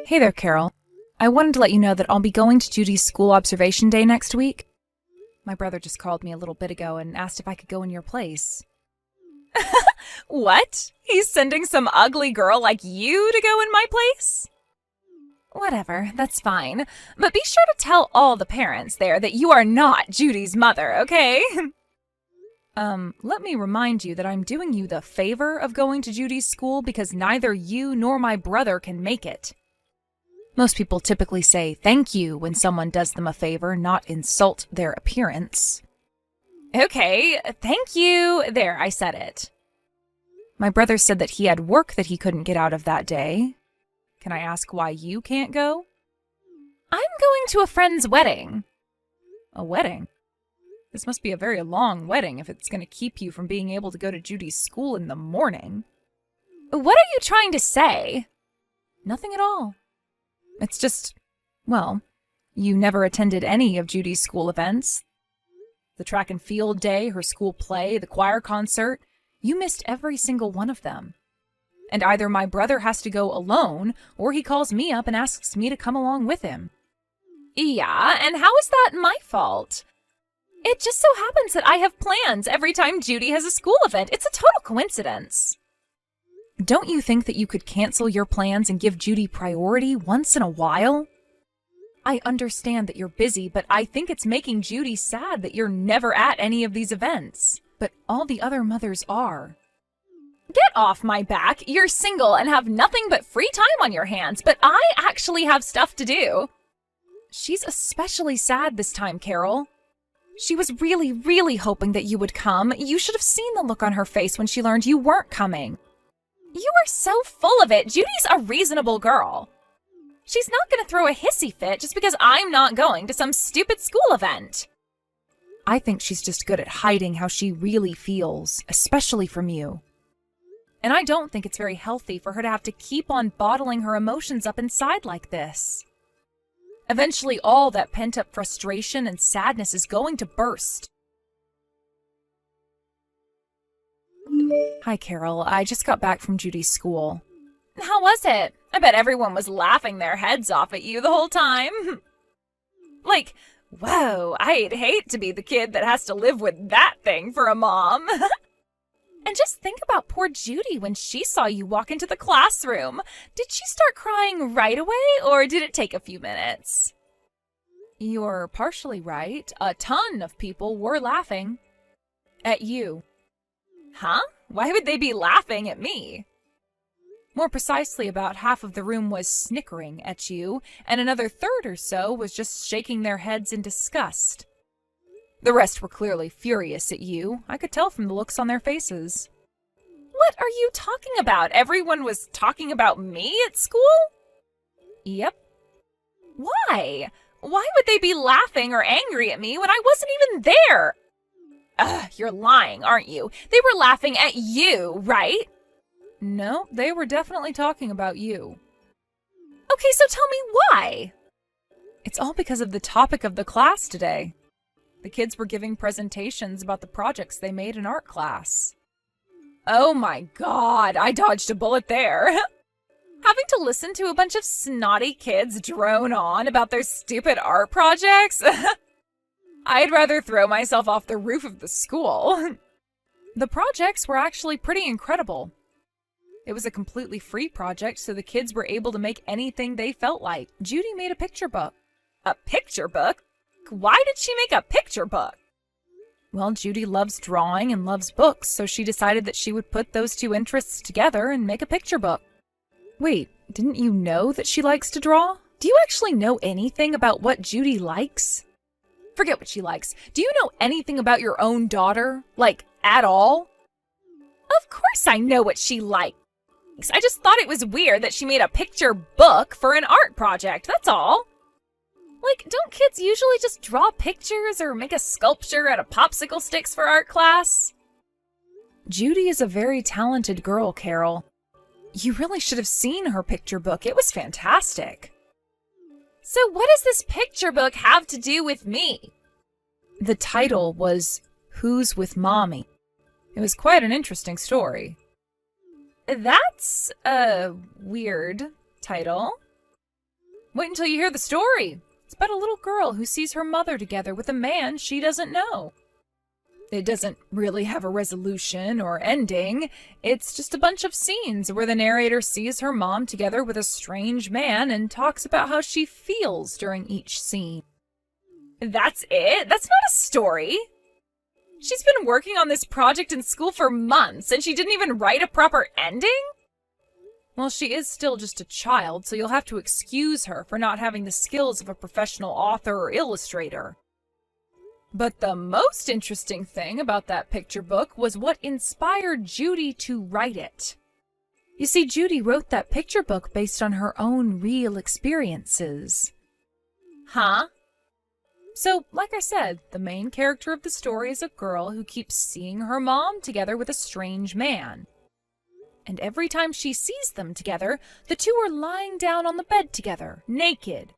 Hey there, Carol. I wanted to let you know that I'll be going to Judy's school observation day next week. My brother just called me a little bit ago and asked if I could go in your place. What? He's sending some ugly girl like you to go in my place? Whatever, that's fine. But be sure to tell all the parents there that you are not Judy's mother, okay? Let me remind you that I'm doing you the favor of going to Judy's school because neither you nor my brother can make it. Most people typically say thank you when someone does them a favor, not insult their appearance. Okay, thank you. There, I said it. My brother said that he had work that he couldn't get out of that day. Can I ask why you can't go? I'm going to a friend's wedding. A wedding? This must be a very long wedding if it's going to keep you from being able to go to Judy's school in the morning. What are you trying to say? Nothing at all. It's just, well, you never attended any of Judy's school events. The track and field day, her school play, the choir concert. You missed every single one of them. And either my brother has to go alone, or he calls me up and asks me to come along with him. Yeah, and how is that my fault? It just so happens that I have plans every time Judy has a school event. It's a total coincidence. Don't you think that you could cancel your plans and give Judy priority once in a while? I understand that you're busy, but I think it's making Judy sad that you're never at any of these events. But all the other mothers are. Get off my back. You're single and have nothing but free time on your hands, but I actually have stuff to do. She's especially sad this time, Carol. She was really, really hoping that you would come. You should have seen the look on her face when she learned you weren't coming. You are so full of it. Judy's a reasonable girl. She's not going to throw a hissy fit just because I'm not going to some stupid school event. I think she's just good at hiding how she really feels, especially from you. And I don't think it's very healthy for her to have to keep on bottling her emotions up inside like this. Eventually, all that pent-up frustration and sadness is going to burst. Hi, Carol. I just got back from Judy's school. How was it? I bet everyone was laughing their heads off at you the whole time. Like, whoa, I'd hate to be the kid that has to live with that thing for a mom. And just think about poor Judy when she saw you walk into the classroom. Did she start crying right away, or did it take a few minutes? You're partially right. A ton of people were laughing. At you. Huh? Why would they be laughing at me? More precisely, about half of the room was snickering at you, and another third or so was just shaking their heads in disgust. The rest were clearly furious at you. I could tell from the looks on their faces. What are you talking about? Everyone was talking about me at school? Yep. Why? Why would they be laughing or angry at me when I wasn't even there? Ugh, you're lying, aren't you? They were laughing at you, right? No, they were definitely talking about you. Okay, so tell me why. It's all because of the topic of the class today. The kids were giving presentations about the projects they made in art class. Oh my God, I dodged a bullet there. Having to listen to a bunch of snotty kids drone on about their stupid art projects? I'd rather throw myself off the roof of the school. The projects were actually pretty incredible. It was a completely free project, so the kids were able to make anything they felt like. Judy made a picture book. A picture book? Why did she make a picture book? Well, Judy loves drawing and loves books, so she decided that she would put those two interests together and make a picture book. Wait, didn't you know that she likes to draw? Do you actually know anything about what Judy likes? Forget what she likes. Do you know anything about your own daughter? Like, at all? Of course I know what she likes. I just thought it was weird that she made a picture book for an art project, that's all. Like, don't kids usually just draw pictures or make a sculpture out of popsicle sticks for art class? Judy is a very talented girl, Carol. You really should have seen her picture book. It was fantastic. So what does this picture book have to do with me? The title was Who's with Mommy? It was quite an interesting story. That's a weird title. Wait until you hear the story. It's about a little girl who sees her mother together with a man she doesn't know. It doesn't really have a resolution or ending. It's just a bunch of scenes where the narrator sees her mom together with a strange man and talks about how she feels during each scene. That's it? That's not a story. She's been working on this project in school for months and she didn't even write a proper ending? Well, she is still just a child, so you'll have to excuse her for not having the skills of a professional author or illustrator. But the most interesting thing about that picture book was what inspired Judy to write it. You see, Judy wrote that picture book based on her own real experiences. Huh? So, like I said, the main character of the story is a girl who keeps seeing her mom together with a strange man. And every time she sees them together, the two are lying down on the bed together, naked.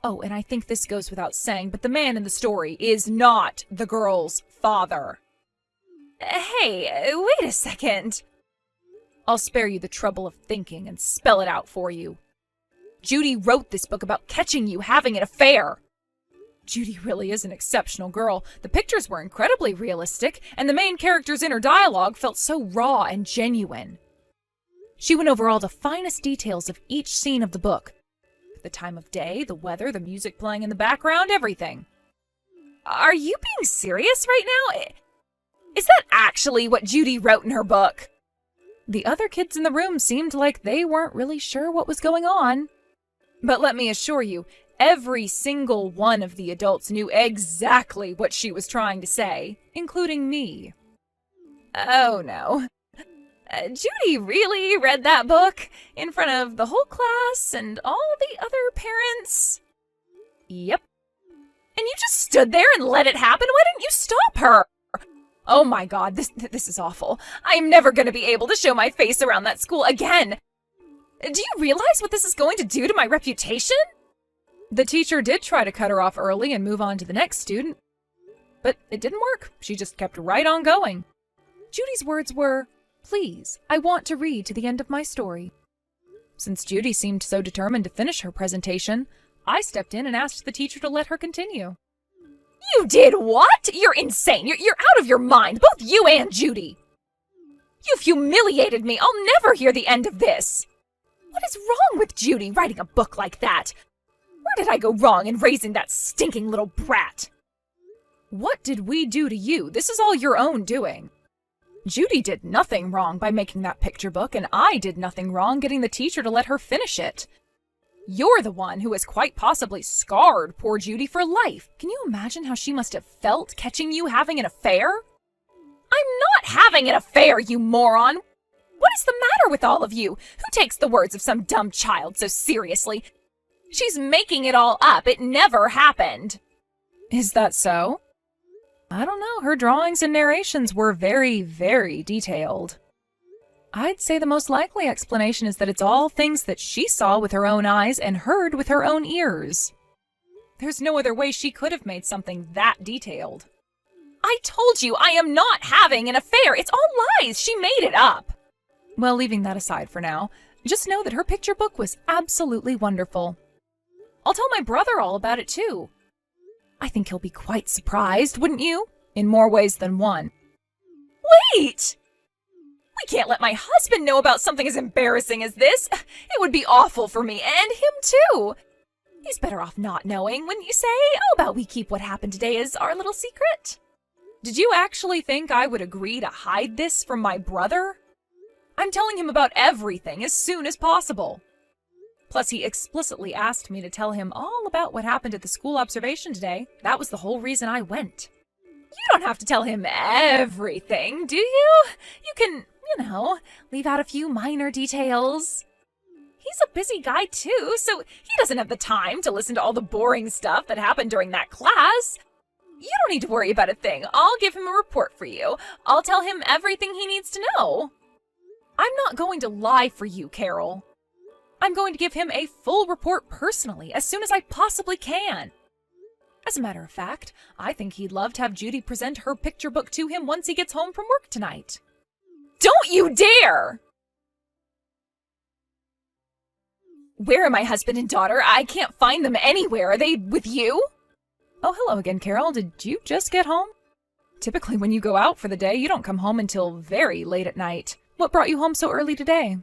Oh, and I think this goes without saying, but the man in the story is not the girl's father. Hey, wait a second. I'll spare you the trouble of thinking and spell it out for you. Judy wrote this book about catching you having an affair. Judy really is an exceptional girl. The pictures were incredibly realistic, and the main character's inner dialogue felt so raw and genuine. She went over all the finest details of each scene of the book. The time of day, the weather, the music playing in the background, everything. Are you being serious right now? Is that actually what Judy wrote in her book? The other kids in the room seemed like they weren't really sure what was going on. But let me assure you, every single one of the adults knew exactly what she was trying to say, including me. Oh no. Judy really read that book in front of the whole class and all the other parents? Yep. And you just stood there and let it happen? Why didn't you stop her? Oh my god, this is awful. I'm never going to be able to show my face around that school again. Do you realize what this is going to do to my reputation? The teacher did try to cut her off early and move on to the next student. But it didn't work. She just kept right on going. Judy's words were, "Please, I want to read to the end of my story." Since Judy seemed so determined to finish her presentation, I stepped in and asked the teacher to let her continue. You did what? You're insane. You're out of your mind, both you and Judy. You've humiliated me. I'll never hear the end of this. What is wrong with Judy writing a book like that? Where did I go wrong in raising that stinking little brat? What did we do to you? This is all your own doing. Judy did nothing wrong by making that picture book, and I did nothing wrong getting the teacher to let her finish it. You're the one who has quite possibly scarred poor Judy for life. Can you imagine how she must have felt catching you having an affair? I'm not having an affair, you moron! What is the matter with all of you? Who takes the words of some dumb child so seriously? She's making it all up. It never happened. Is that so? I don't know. Her drawings and narrations were very, very detailed. I'd say the most likely explanation is that it's all things that she saw with her own eyes and heard with her own ears. There's no other way she could have made something that detailed. I told you I am not having an affair. It's all lies. She made it up. Well, leaving that aside for now, just know that her picture book was absolutely wonderful. I'll tell my brother all about it too. I think he'll be quite surprised, wouldn't you? In more ways than one. Wait! We can't let my husband know about something as embarrassing as this. It would be awful for me and him too. He's better off not knowing, wouldn't you say? How about we keep what happened today as our little secret? Did you actually think I would agree to hide this from my brother? I'm telling him about everything as soon as possible. Plus, he explicitly asked me to tell him all about what happened at the school observation today. That was the whole reason I went. You don't have to tell him everything, do you? You can, leave out a few minor details. He's a busy guy too, so he doesn't have the time to listen to all the boring stuff that happened during that class. You don't need to worry about a thing. I'll give him a report for you. I'll tell him everything he needs to know. I'm not going to lie for you, Carol. I'm going to give him a full report personally as soon as I possibly can. As a matter of fact, I think he'd love to have Judy present her picture book to him once he gets home from work tonight. Don't you dare! Where are my husband and daughter? I can't find them anywhere. Are they with you? Oh, hello again, Carol. Did you just get home? Typically when you go out for the day, you don't come home until very late at night. What brought you home so early today?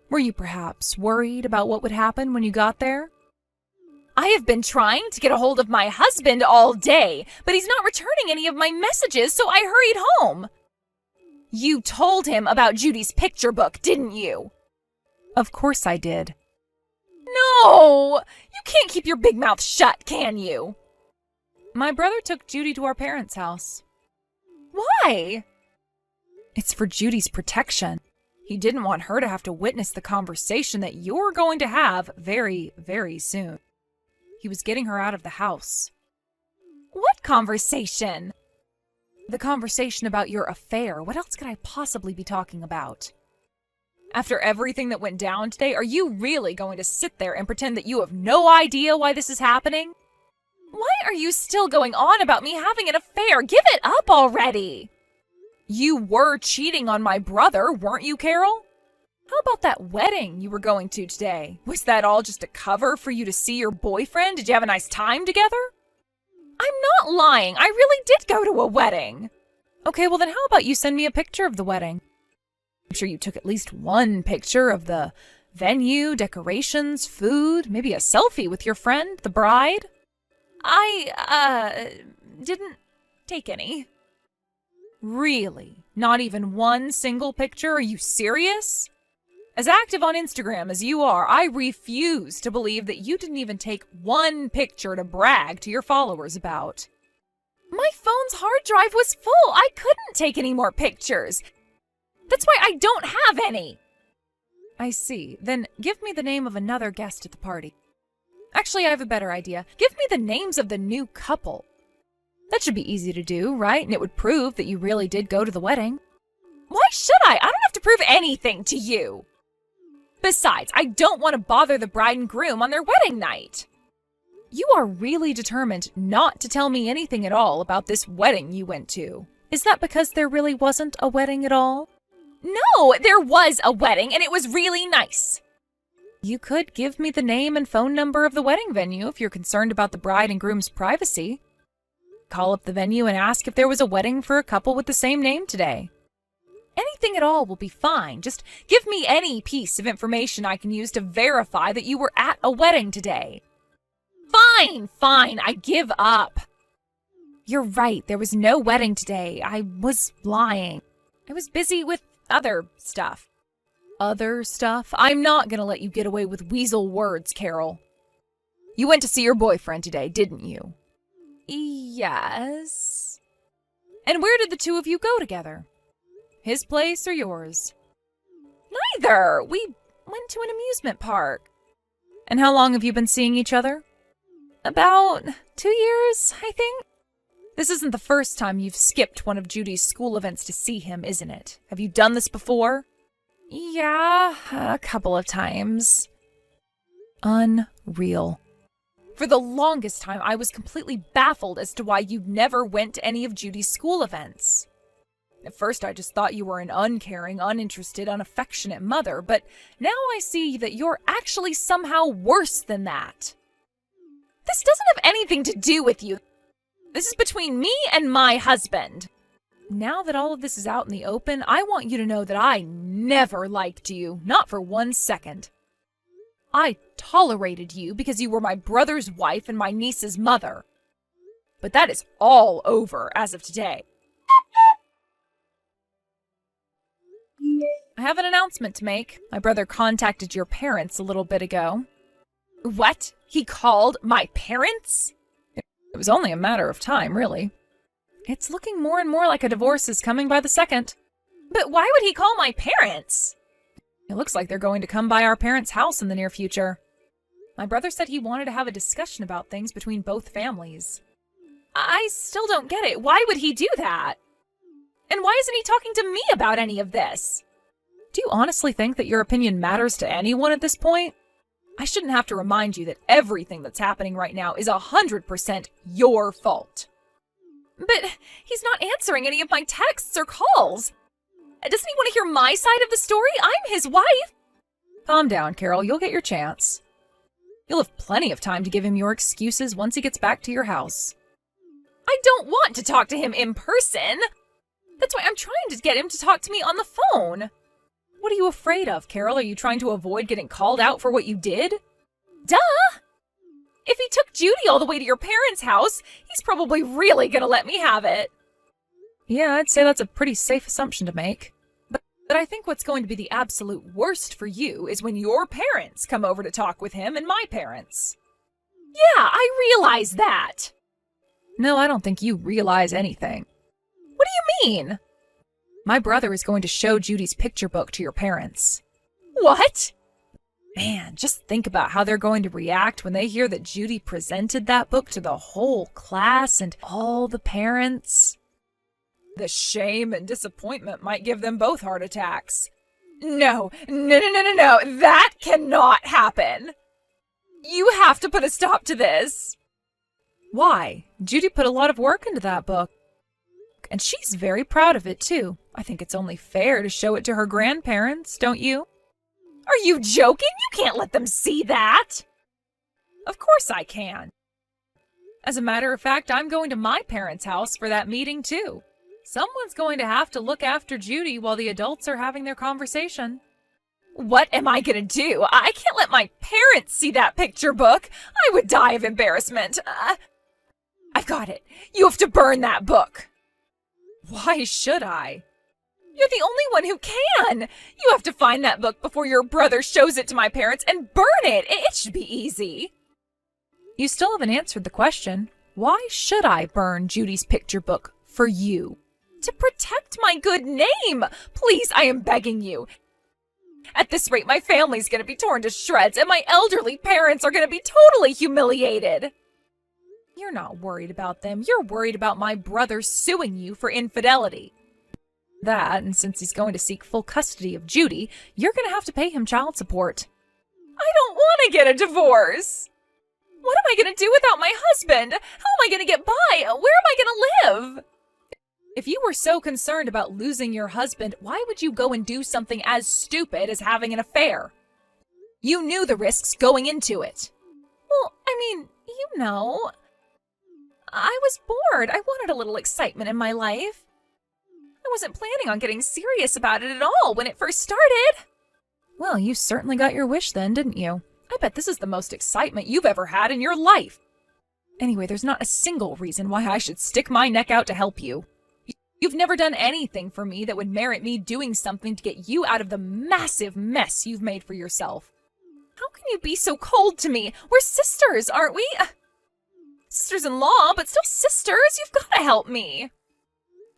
Were you perhaps worried about what would happen when you got there? I have been trying to get a hold of my husband all day, but he's not returning any of my messages, so I hurried home. You told him about Judy's picture book, didn't you? Of course I did. No! You can't keep your big mouth shut, can you? My brother took Judy to our parents' house. Why? It's for Judy's protection. He didn't want her to have to witness the conversation that you're going to have very, very soon. He was getting her out of the house. What conversation? The conversation about your affair. What else could I possibly be talking about? After everything that went down today, are you really going to sit there and pretend that you have no idea why this is happening? Why are you still going on about me having an affair? Give it up already! You were cheating on my brother, weren't you, Carol? How about that wedding you were going to today? Was that all just a cover for you to see your boyfriend? Did you have a nice time together? I'm not lying. I really did go to a wedding. Okay, well then how about you send me a picture of the wedding? I'm sure you took at least one picture of the venue, decorations, food, maybe a selfie with your friend, the bride. I didn't take any. Really? Not even one single picture? Are you serious? As active on Instagram as you are, I refuse to believe that you didn't even take one picture to brag to your followers about. My phone's hard drive was full. I couldn't take any more pictures. That's why I don't have any. I see. Then give me the name of another guest at the party. Actually, I have a better idea. Give me the names of the new couple. That should be easy to do, right? And it would prove that you really did go to the wedding. Why should I? I don't have to prove anything to you. Besides, I don't want to bother the bride and groom on their wedding night. You are really determined not to tell me anything at all about this wedding you went to. Is that because there really wasn't a wedding at all? No, there was a wedding and it was really nice. You could give me the name and phone number of the wedding venue if you're concerned about the bride and groom's privacy. Call up the venue and ask if there was a wedding for a couple with the same name today. Anything at all will be fine. Just give me any piece of information I can use to verify that you were at a wedding today. Fine, I give up. You're right, there was no wedding today. I was lying. I was busy with other stuff. Other stuff? I'm not gonna let you get away with weasel words, Carol. You went to see your boyfriend today, didn't you? Yes. And where did the two of you go together? His place or yours? Neither. We went to an amusement park. And how long have you been seeing each other? About 2 years, I think. This isn't the first time you've skipped one of Judy's school events to see him, isn't it? Have you done this before? Yeah, a couple of times. Unreal. For the longest time, I was completely baffled as to why you never went to any of Judy's school events. At first, I just thought you were an uncaring, uninterested, unaffectionate mother, but now I see that you're actually somehow worse than that. This doesn't have anything to do with you. This is between me and my husband. Now that all of this is out in the open, I want you to know that I never liked you, not for 1 second. I tolerated you because you were my brother's wife and my niece's mother. But that is all over as of today. I have an announcement to make. My brother contacted your parents a little bit ago. What? He called my parents? It was only a matter of time, really. It's looking more and more like a divorce is coming by the second. But why would he call my parents? It looks like they're going to come by our parents' house in the near future. My brother said he wanted to have a discussion about things between both families. I still don't get it. Why would he do that? And why isn't he talking to me about any of this? Do you honestly think that your opinion matters to anyone at this point? I shouldn't have to remind you that everything that's happening right now is 100% your fault. But he's not answering any of my texts or calls. Doesn't he want to hear my side of the story? I'm his wife. Calm down, Carol. You'll get your chance. You'll have plenty of time to give him your excuses once he gets back to your house. I don't want to talk to him in person. That's why I'm trying to get him to talk to me on the phone. What are you afraid of, Carol? Are you trying to avoid getting called out for what you did? Duh! If he took Judy all the way to your parents' house, he's probably really gonna let me have it. Yeah, I'd say that's a pretty safe assumption to make. But I think what's going to be the absolute worst for you is when your parents come over to talk with him and my parents. Yeah, I realize that. No, I don't think you realize anything. What do you mean? My brother is going to show Judy's picture book to your parents. What? Man, just think about how they're going to react when they hear that Judy presented that book to the whole class and all the parents. The shame and disappointment might give them both heart attacks. No, that cannot happen. You have to put a stop to this. Why? Judy put a lot of work into that book. And she's very proud of it, too. I think it's only fair to show it to her grandparents, don't you? Are you joking? You can't let them see that. Of course I can. As a matter of fact, I'm going to my parents' house for that meeting, too. Someone's going to have to look after Judy while the adults are having their conversation. What am I going to do? I can't let my parents see that picture book. I would die of embarrassment. I've got it. You have to burn that book. Why should I? You're the only one who can. You have to find that book before your brother shows it to my parents and burn it. It should be easy. You still haven't answered the question. Why should I burn Judy's picture book for you? To protect my good name. Please, I am begging you. At this rate, my family's going to be torn to shreds, and my elderly parents are going to be totally humiliated. You're not worried about them. You're worried about my brother suing you for infidelity. That, and since he's going to seek full custody of Judy, you're going to have to pay him child support. I don't want to get a divorce. What am I going to do without my husband? How am I going to get by? Where am I going to live? If you were so concerned about losing your husband, why would you go and do something as stupid as having an affair? You knew the risks going into it. Well, I mean, you know, I was bored. I wanted a little excitement in my life. I wasn't planning on getting serious about it at all when it first started. Well, you certainly got your wish then, didn't you? I bet this is the most excitement you've ever had in your life. Anyway, there's not a single reason why I should stick my neck out to help you. You've never done anything for me that would merit me doing something to get you out of the massive mess you've made for yourself. How can you be so cold to me? We're sisters, aren't we? Sisters-in-law, but still sisters. You've got to help me.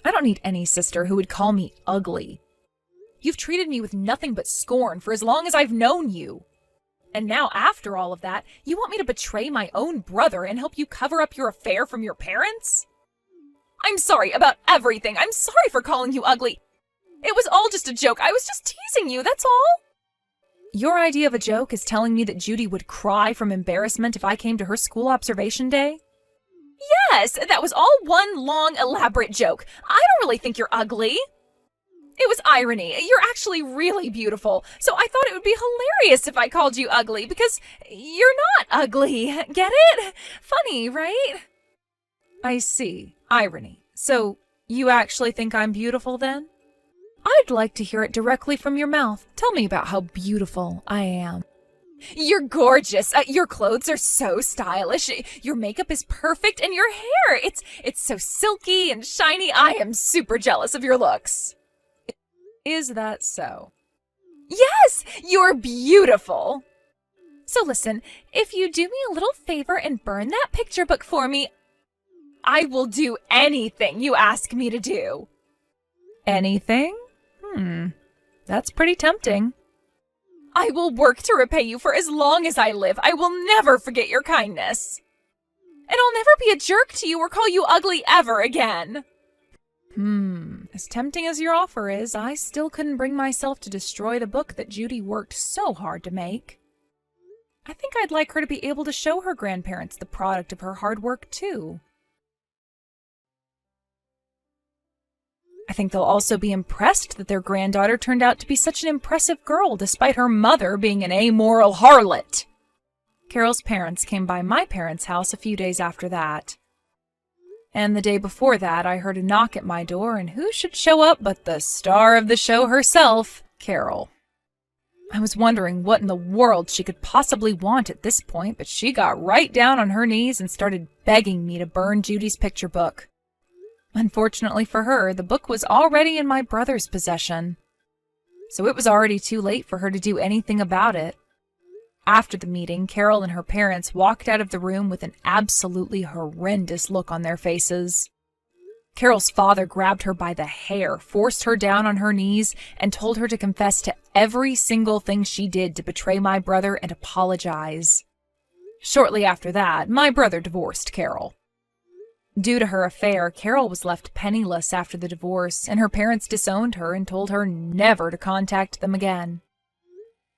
I don't need any sister who would call me ugly. You've treated me with nothing but scorn for as long as I've known you. And now, after all of that, you want me to betray my own brother and help you cover up your affair from your parents? I'm sorry about everything. I'm sorry for calling you ugly. It was all just a joke. I was just teasing you, that's all. Your idea of a joke is telling me that Judy would cry from embarrassment if I came to her school observation day? Yes, that was all one long, elaborate joke. I don't really think you're ugly. It was irony. You're actually really beautiful. So I thought it would be hilarious if I called you ugly, because you're not ugly. Get it? Funny, right? I see. Irony. So you actually think I'm beautiful then? I'd like to hear it directly from your mouth. Tell me about how beautiful I am. You're gorgeous. Your clothes are so stylish. Your makeup is perfect, and your hair, it's so silky and shiny. I am super jealous of your looks. Is that so? Yes, you're beautiful. So listen, if you do me a little favor and burn that picture book for me, I will do anything you ask me to do. Anything? That's pretty tempting. I will work to repay you for as long as I live. I will never forget your kindness. And I'll never be a jerk to you or call you ugly ever again. As tempting as your offer is, I still couldn't bring myself to destroy the book that Judy worked so hard to make. I think I'd like her to be able to show her grandparents the product of her hard work, too. I think they'll also be impressed that their granddaughter turned out to be such an impressive girl despite her mother being an amoral harlot. Carol's parents came by my parents' house a few days after that. And the day before that, I heard a knock at my door, and who should show up but the star of the show herself, Carol. I was wondering what in the world she could possibly want at this point, but she got right down on her knees and started begging me to burn Judy's picture book. Unfortunately for her, the book was already in my brother's possession, so it was already too late for her to do anything about it. After the meeting, Carol and her parents walked out of the room with an absolutely horrendous look on their faces. Carol's father grabbed her by the hair, forced her down on her knees, and told her to confess to every single thing she did to betray my brother and apologize. Shortly after that, my brother divorced Carol. Due to her affair, Carol was left penniless after the divorce, and her parents disowned her and told her never to contact them again.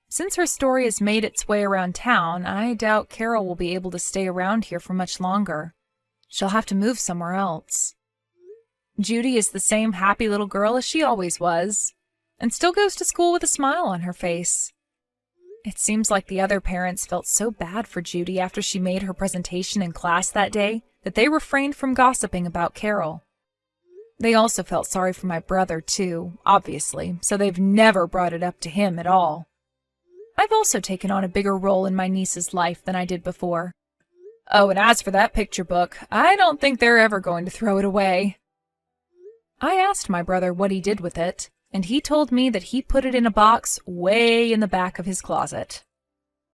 Since her story has made its way around town, I doubt Carol will be able to stay around here for much longer. She'll have to move somewhere else. Judy is the same happy little girl as she always was, and still goes to school with a smile on her face. It seems like the other parents felt so bad for Judy after she made her presentation in class that day that they refrained from gossiping about Carol. They also felt sorry for my brother, too, obviously, so they've never brought it up to him at all. I've also taken on a bigger role in my niece's life than I did before. Oh, and as for that picture book, I don't think they're ever going to throw it away. I asked my brother what he did with it, and he told me that he put it in a box way in the back of his closet.